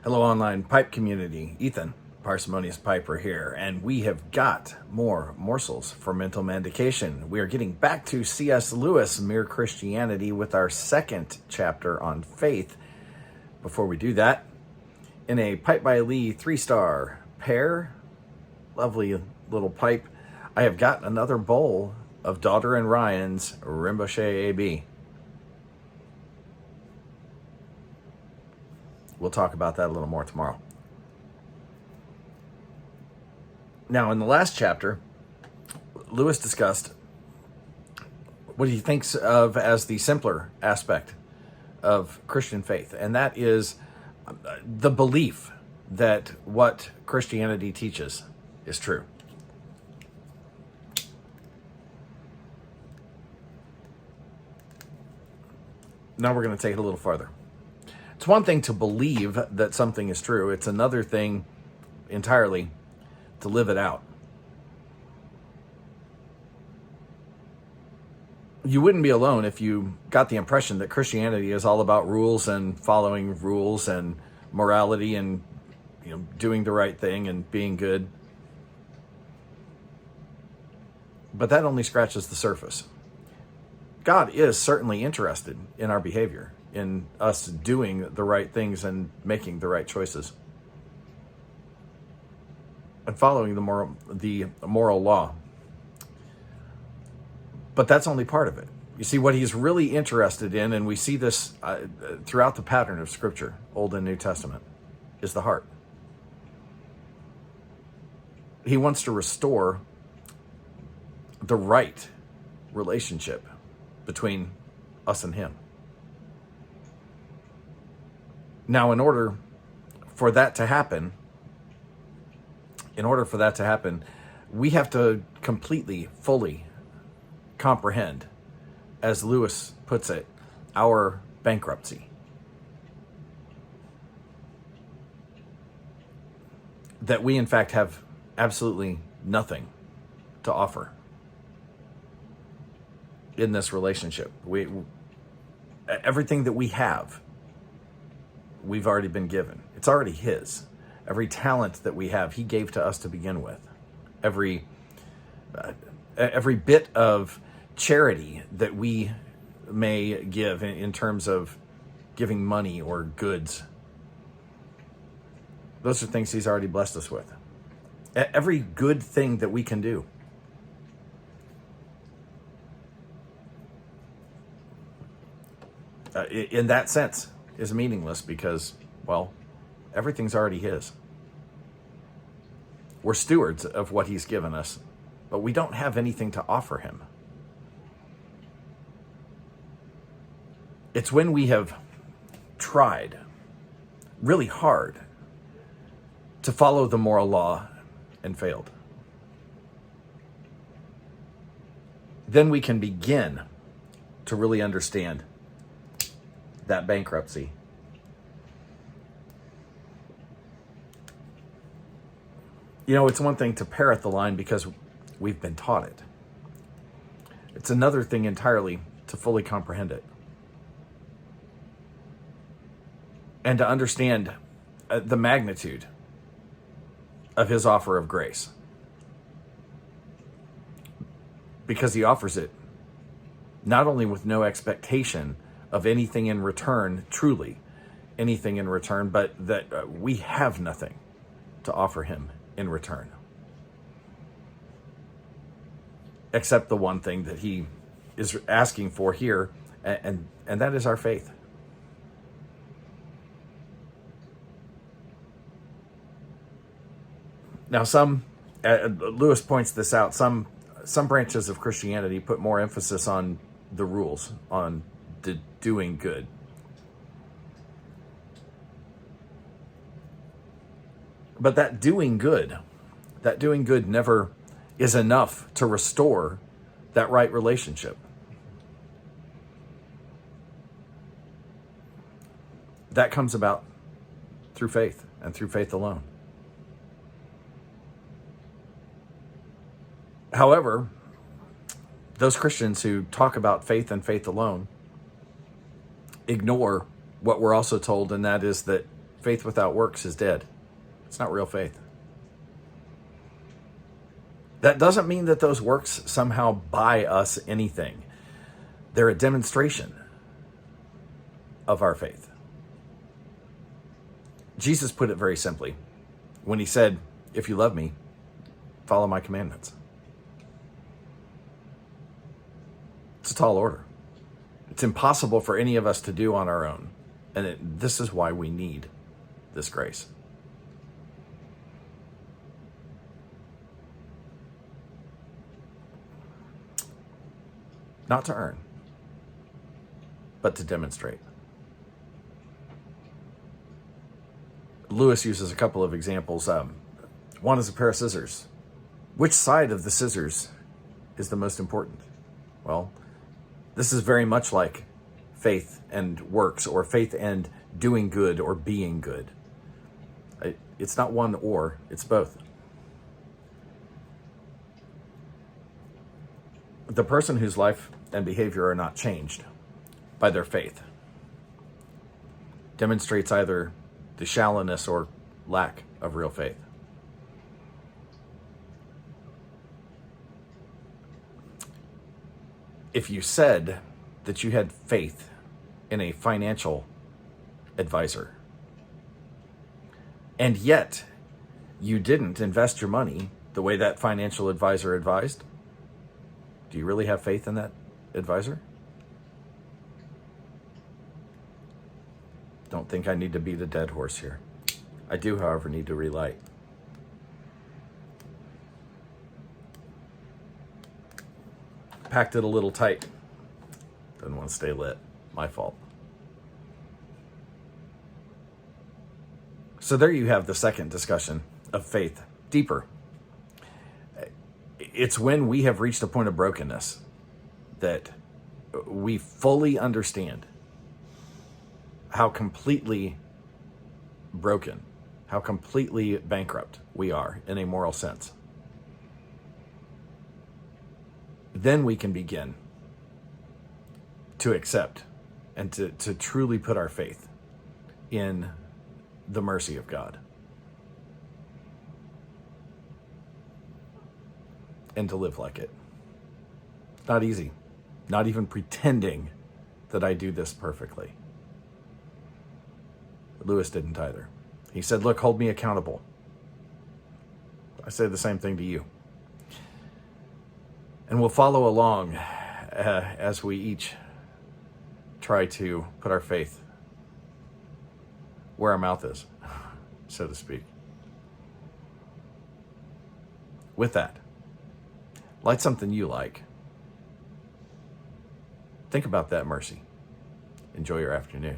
Hello, online pipe community. Ethan, Parsimonious Piper here, and we have got more morsels for mental manducation. We are getting back to C.S. Lewis, Mere Christianity, with our second chapter on faith. Before we do that, in a Pipe by Lee 3-star pair, lovely little pipe, I have got another bowl of Daughter and Ryan's Rinpoche AB. We'll talk about that a little more tomorrow. Now, in the last chapter, Lewis discussed what he thinks of as the simpler aspect of Christian faith, and that is the belief that what Christianity teaches is true. Now we're going to take it a little farther. It's one thing to believe that something is true. It's another thing entirely to live it out. You wouldn't be alone if you got the impression that Christianity is all about rules and following rules and morality and doing the right thing and being good. But that only scratches the surface. God is certainly interested in our behavior, in us doing the right things and making the right choices, and following the moral law. But that's only part of it. You see, what he's really interested in, and we see this throughout the pattern of Scripture, Old and New Testament, is the heart. He wants to restore the right relationship between us and him. Now, in order for that to happen, we have to completely, fully comprehend, as Lewis puts it, our bankruptcy. That we, in fact, have absolutely nothing to offer in this relationship. Everything that we have, we've already been given. It's already his. Every talent that we have, he gave to us to begin with. Every bit of charity that we may give in terms of giving money or goods, those are things he's already blessed us with. Every good thing that we can do. In that sense, is meaningless because, well, everything's already his. We're stewards of what he's given us, but we don't have anything to offer him. It's when we have tried really hard to follow the moral law and failed. Then we can begin to really understand that bankruptcy. It's one thing to parrot the line because we've been taught it. It's another thing entirely to fully comprehend it. And to understand the magnitude of his offer of grace. Because he offers it not only with no expectation of anything in return, truly anything in return, but that we have nothing to offer him in return. Except the one thing that he is asking for here, and that is our faith. Now, Lewis points this out, some branches of Christianity put more emphasis on the rules, on the doing good. But that doing good never is enough to restore that right relationship. That comes about through faith and through faith alone. However, those Christians who talk about faith and faith alone ignore what we're also told, and that is that Faith without works is dead. It's not real faith. That doesn't mean that those works somehow buy us anything. They're a demonstration of our faith. Jesus put it very simply when he said, if you love me, follow my commandments. It's a tall order. It's impossible for any of us to do on our own. And this is why we need this grace. Not to earn, but to demonstrate. Lewis uses a couple of examples. One is a pair of scissors. Which side of the scissors is the most important? Well, this is very much like faith and works, or faith and doing good or being good. It's not one or, it's both. The person whose life and behavior are not changed by their faith demonstrates either the shallowness or lack of real faith. If you said that you had faith in a financial advisor, and yet you didn't invest your money the way that financial advisor advised, do you really have faith in that advisor? Don't think I need to beat a dead horse here. I do, however, need to relight. Packed it a little tight. Didn't want to stay lit. My fault. So there you have the second discussion of faith. Deeper. It's when we have reached a point of brokenness that we fully understand how completely broken, how completely bankrupt we are in a moral sense. Then we can begin to accept and to truly put our faith in the mercy of God. And to live like it. It's not easy. Not even pretending that I do this perfectly. Lewis didn't either. He said, look, hold me accountable. I say the same thing to you. And we'll follow along as we each try to put our faith where our mouth is, so to speak. With that, light something you like. Think about that mercy. Enjoy your afternoon.